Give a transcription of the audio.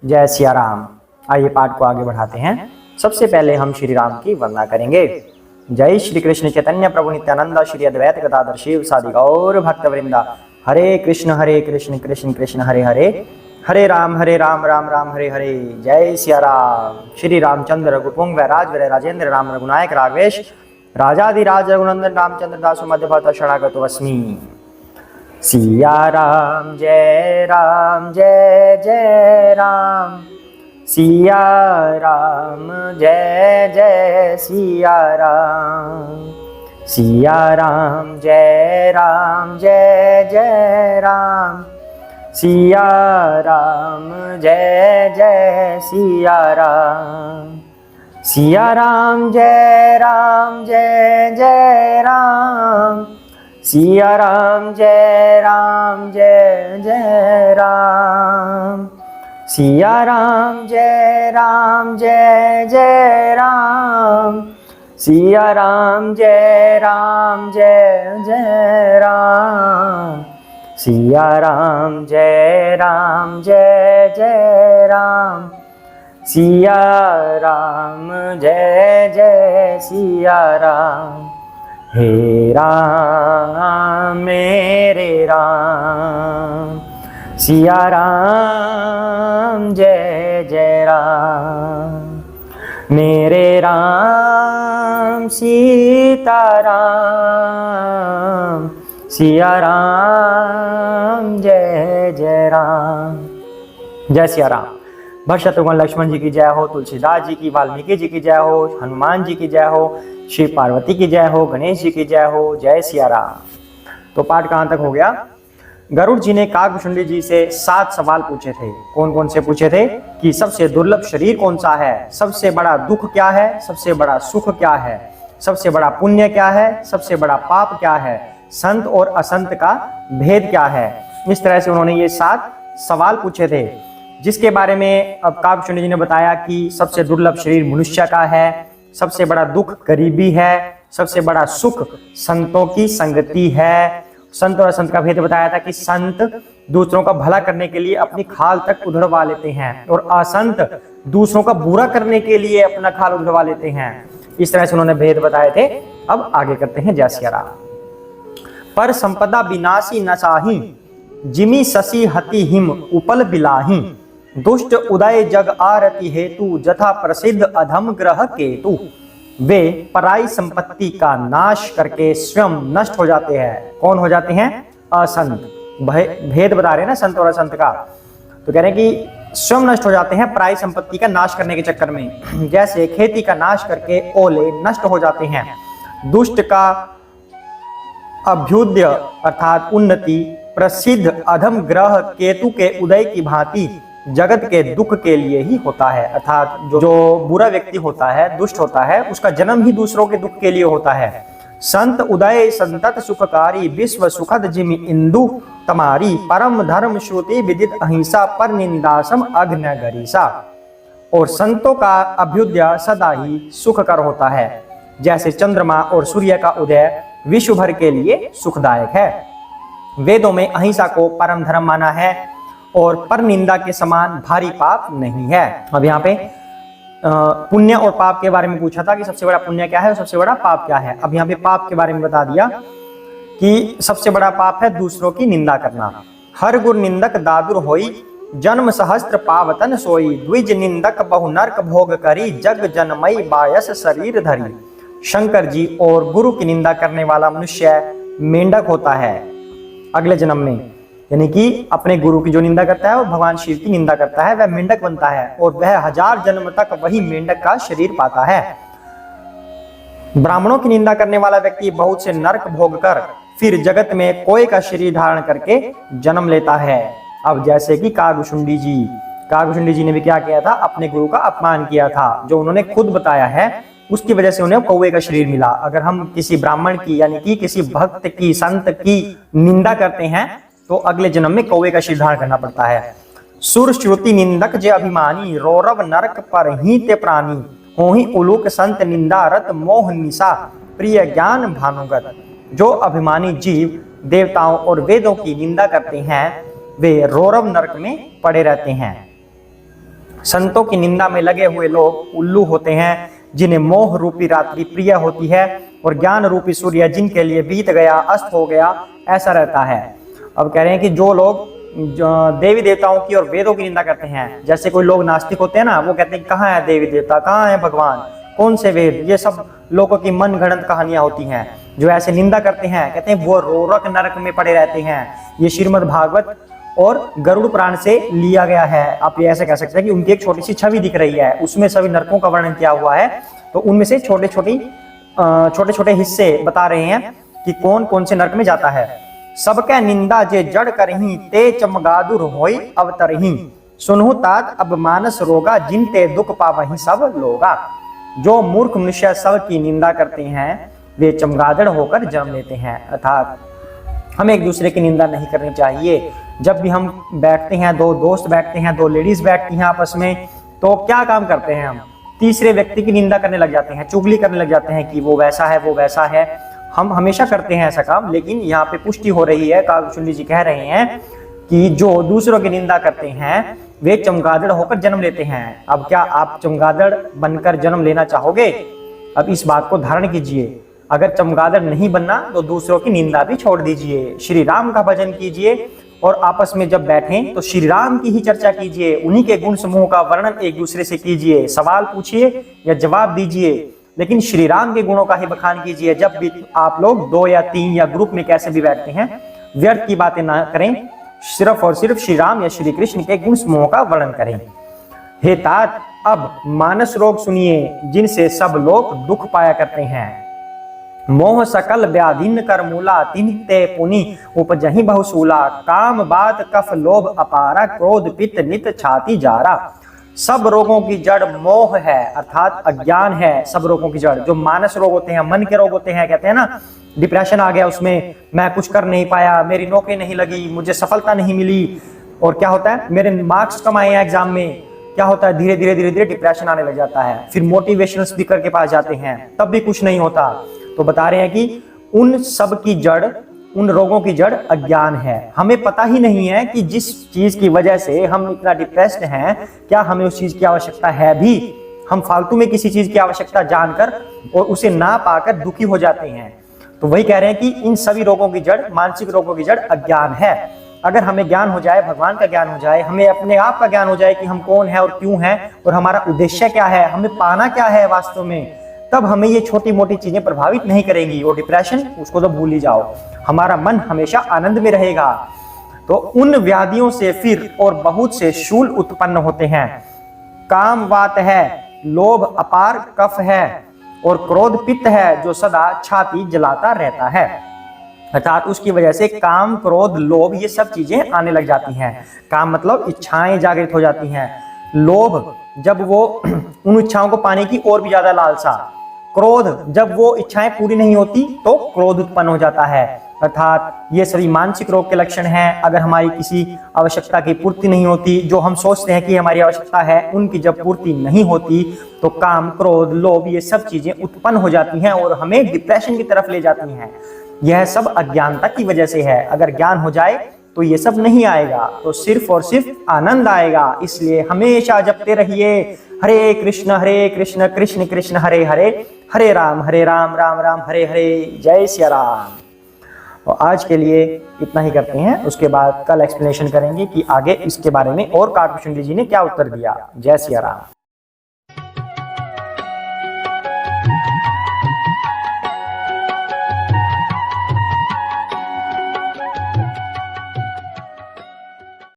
जय सिया राम। आइए पाठ को आगे बढ़ाते हैं। सबसे पहले हम श्री राम की वंदना करेंगे। जय श्री कृष्ण चैतन्य प्रभु नित्यानंद श्री अद्वैत गदाधर शिव सादि गौर भक्त वृंदा। हरे कृष्ण कृष्ण कृष्ण हरे हरे, हरे राम राम राम हरे हरे। जय सिया राम। श्री रामचंद्र रघुपुंग वैराज वै राजेंद्र राम रघुनायक राघवेश राजाधिराज रघुनंदन रामचंद्र दासु मध्य भक्त शरणागतो अस्मि। सिया राम जय जय राम, सिया राम जय जय सिया राम, सिया राम जय जय राम, सिया राम जय जय सिया राम, सिया राम जय जय राम, सिया राम जय जय राम, सिया राम जय जय राम, सिया राम जय जय राम, सिया राम जय जय राम, सिया राम जय जय सिया राम। हे राम मेरे राम, सिया राम जय जय राम, मेरे राम सीता राम, सिया राम जय जय राम। जय सिया राम। भरत शत्रुघ्न लक्ष्मण जी की जय हो, तुलसीदास जी की, वाल्मीकि जी की जय हो, हनुमान जी की जय हो, शिव पार्वती की जय हो, गणेश जी की जय हो। जय सिया राम। तो पाठ कहाँ तक हो गया? गरुड़ जी ने काकभुशुंडी जी से 7 सवाल पूछे थे। कौन कौन से पूछे थे? कि सबसे दुर्लभ शरीर कौन सा है, सबसे बड़ा दुख क्या है, सबसे बड़ा सुख क्या है, सबसे बड़ा पुण्य क्या है, सबसे बड़ा पाप क्या है, संत और असंत का भेद क्या है। इस तरह से उन्होंने ये 7 सवाल पूछे थे, जिसके बारे में अब काकभुशुंडी जी ने बताया कि सबसे दुर्लभ शरीर मनुष्य का है, सबसे बड़ा दुख गरीबी है, सबसे बड़ा सुख संतों की संगति है। संत और असंत का भेद बताया था कि संत दूसरों का भला करने के लिए अपनी खाल तक उधड़वा लेते हैं और असंत दूसरों का बुरा करने के लिए अपना खाल उधड़वा लेते हैं। इस तरह से उन्होंने भेद बताए थे। अब आगे करते हैं। जय सिया राम। पर संपदा विनाशी नसाही, जिमी शशि हति हिम उपल बिलाही, दुष्ट उदय जग आरती हेतु, जथा प्रसिद्ध अधम ग्रह केतु। वे पराई संपत्ति का नाश करके स्वयं नष्ट हो जाते हैं। कौन हो जाते हैं? असंत। भेद बता रहे हैं ना संत और असंत का। तो कह रहे हैं कि स्वयं नष्ट हो जाते हैं पराई संपत्ति का नाश करने के चक्कर में। जैसे खेती का नाश करके ओले नष्ट हो जाते हैं। दुष्ट का अभ्युदय अर्थात उन्नति, प्रसिद्ध अधम ग्रह केतु के उदय की भांति जगत के दुख के लिए ही होता है। अर्थात जो बुरा व्यक्ति होता है, दुष्ट होता है, उसका जन्म ही दूसरों के दुख के लिए होता है। संत उदय संतत सुखकारी, विश्व सुखद जिमि इंदु तमारी, परम धर्म श्रुति विदित अहिंसा, पर निंदासम अग्न गरीसा। और संतों का अभ्युदय सदा ही सुखकर होता है, जैसे चंद्रमा और सूर्य का उदय विश्व भर के लिए सुखदायक है। वेदों में अहिंसा को परम धर्म माना है और पर निंदा के समान भारी पाप नहीं है। अब यहाँ पे पुण्य और पाप के बारे में पूछा था कि सबसे बड़ा पुण्य क्या है और सबसे बड़ा पाप क्या है। अब यहाँ पे पाप के बारे में बता दिया कि सबसे बड़ा पाप है दूसरों की निंदा करना। हर गुर निंदक दादुर होई, जन्म सहस्त्र पावतन सोई, द्विज निंदक बहु नरक भोग करी, जग जनमई बायस शरीर धरी। शंकर जी और गुरु की निंदा करने वाला मनुष्य मेंढक होता है अगले जन्म में। यानी कि अपने गुरु की जो निंदा करता है और भगवान शिव की निंदा करता है, वह मेंढक बनता है और वह 1000 जन्म तक वही मेंढक का शरीर पाता है। ब्राह्मणों की निंदा करने वाला व्यक्ति बहुत से नरक भोग कर फिर जगत में कोय का शरीर धारण करके जन्म लेता है। अब जैसे कि काकभुशुंडी जी ने भी क्या किया था? अपने गुरु का अपमान किया था, जो उन्होंने खुद बताया है। उसकी वजह से उन्हें कौवे का शरीर मिला। अगर हम किसी ब्राह्मण की यानी कि किसी भक्त की, संत की निंदा करते हैं तो अगले जन्म में कौवे का शरीर धारण करना पड़ता है। सुर श्रुति निंदक जे अभिमानी, रौरव नरक पर ही ते प्राणी, होहि उलूक संत निंदा रत मोह निशा, प्रिय ज्ञान भानुगत। जो अभिमानी जीव देवताओं और वेदों की निंदा करते हैं वे रौरव नरक में पड़े रहते हैं। संतों की निंदा में लगे हुए लोग उल्लू होते हैं, जिन्हें मोह रूपी रात्रि प्रिय होती है और ज्ञान रूपी सूर्य जिनके लिए बीत गया, अस्त हो गया, ऐसा रहता है। अब कह रहे हैं कि जो लोग देवी देवताओं की और वेदों की निंदा करते हैं, जैसे कोई लोग नास्तिक होते हैं ना, वो कहते हैं कहाँ है देवी देवता, कहाँ है भगवान, कौन से वेद, ये सब लोगों की मन गढ़ंत कहानियां होती हैं। जो ऐसे निंदा करते हैं, कहते हैं वो रोरक नरक में पड़े रहते हैं। ये श्रीमद् भागवत और गरुड़ पुराण से लिया गया है। आप ये ऐसे कह सकते हैं कि उनकी एक छोटी सी छवि दिख रही है, उसमें सभी नरकों का वर्णन किया हुआ है। तो उनमें से छोटे छोटे हिस्से बता रहे हैं कि कौन कौन से नरक में जाता है। सबके निंदा जे जड़ करही, ते चमगादुर होई अवतरही, सुनहु तात अब मानस रोगा, जिनते दुख पावही सब लोगा। जो मूर्ख मनुष्य सब की निंदा करते हैं, वे चमगादड़ होकर जन्म लेते हैं। अर्थात हमें एक दूसरे की निंदा नहीं करनी चाहिए। जब भी हम बैठते हैं, दो दोस्त बैठते हैं, दो लेडीज बैठती हैं आपस में, तो क्या काम करते हैं हम? तीसरे व्यक्ति की निंदा करने लग जाते हैं, चुगली करने लग जाते हैं कि वो वैसा है, वो वैसा है। हम हमेशा करते हैं ऐसा काम, लेकिन यहाँ पे पुष्टि हो रही है, काकभूषुंडी जी कह रहे हैं कि जो दूसरों की निंदा करते हैं वे चमगादड़ होकर जन्म लेते हैं। अब क्या आप चमगादड़ बनकर जन्म लेना चाहोगे? अब इस बात को धारण कीजिए। अगर चमगादड़ नहीं बनना तो दूसरों की निंदा भी छोड़ दीजिए, श्री राम का भजन कीजिए और आपस में जब बैठें तो श्री राम की ही चर्चा कीजिए, उन्हीं के गुण समूह का वर्णन एक दूसरे से कीजिए, सवाल पूछिए या जवाब दीजिए, लेकिन श्री राम के गुणों का ही बखान कीजिए। जब भी आप लोग 2 या 3 या ग्रुप में कैसे भी बैठते हैं, व्यर्थ की बातें ना करें, सिर्फ और सिर्फ श्री राम या श्री कृष्ण के गुण समूह का वर्णन करें। हे तात अब मानस रोग सुनिए, जिनसे सब लोग दुख पाया करते हैं। मोह सकल व्याधिन कर मूला, तिन्ते पुनि उपजहि बहुसूला, काम बात कफ लोभ अपारा, क्रोध पित्त नित छाती जारा। सब रोगों की जड़ मोह है, अर्थात अज्ञान है। सब रोगों की जड़ जो मानस रोग होते हैं, मन के रोग होते हैं, कहते हैं ना डिप्रेशन आ गया उसमें, मैं कुछ कर नहीं पाया, मेरी नौकरी नहीं लगी, मुझे सफलता नहीं मिली, और क्या होता है, मेरे मार्क्स कम आए हैं एग्जाम में, क्या होता है, धीरे धीरे डिप्रेशन आने लग जाता है। फिर मोटिवेशनल स्पीकर के पास जाते हैं, तब भी कुछ नहीं होता। तो बता रहे हैं कि उन सब की जड़, उन रोगों की जड़ अज्ञान है। हमें पता ही नहीं है कि जिस चीज की वजह से हम इतना डिप्रेस्ड हैं, क्या हमें उस चीज की आवश्यकता है भी। हम फालतू में किसी चीज की आवश्यकता जानकर और उसे ना पाकर दुखी हो जाते हैं। तो वही कह रहे हैं कि इन सभी रोगों की जड़, मानसिक रोगों की जड़ अज्ञान है। अगर हमें ज्ञान हो जाए, भगवान का ज्ञान हो जाए, हमें अपने आप का ज्ञान हो जाए कि हम कौन है और क्यों हैं और हमारा उद्देश्य क्या है, हमें पाना क्या है वास्तव में, तब हमें ये छोटी मोटी चीजें प्रभावित नहीं करेंगी। और डिप्रेशन, उसको तो भूल ही जाओ, हमारा मन हमेशा आनंद में रहेगा। तो उन व्याधियों से फिर और बहुत से शूल उत्पन्न होते हैं। काम वात है, लोभ अपार कफ है, और क्रोध पित्त है जो सदा छाती जलाता रहता है। अर्थात उसकी वजह से काम, क्रोध, लोभ ये सब चीजें आने लग जाती हैं। काम मतलब इच्छाएं जागृत हो जाती हैं। लोभ जब वो उन इच्छाओं को पाने की और भी ज्यादा लालसा। क्रोध जब वो इच्छाएं पूरी नहीं होती तो क्रोध उत्पन्न हो जाता है। अर्थात ये सभी मानसिक रोग के लक्षण हैं। अगर हमारी किसी आवश्यकता की पूर्ति नहीं होती, जो हम सोचते हैं कि हमारी आवश्यकता है, उनकी जब पूर्ति नहीं होती तो काम, क्रोध, लोभ ये सब चीजें उत्पन्न हो जाती हैं और हमें डिप्रेशन की तरफ ले जाती हैं। यह सब अज्ञानता की वजह से है। अगर ज्ञान हो जाए तो ये सब नहीं आएगा, तो सिर्फ और सिर्फ आनंद आएगा। इसलिए हमेशा जपते रहिए हरे कृष्ण कृष्ण कृष्ण हरे हरे, हरे राम राम राम हरे हरे। जय सिया राम। और आज के लिए इतना ही करते हैं, उसके बाद कल एक्सप्लेनेशन करेंगे कि आगे इसके बारे में और काकभूषुंडी जी ने क्या उत्तर दिया। जय सिया राम।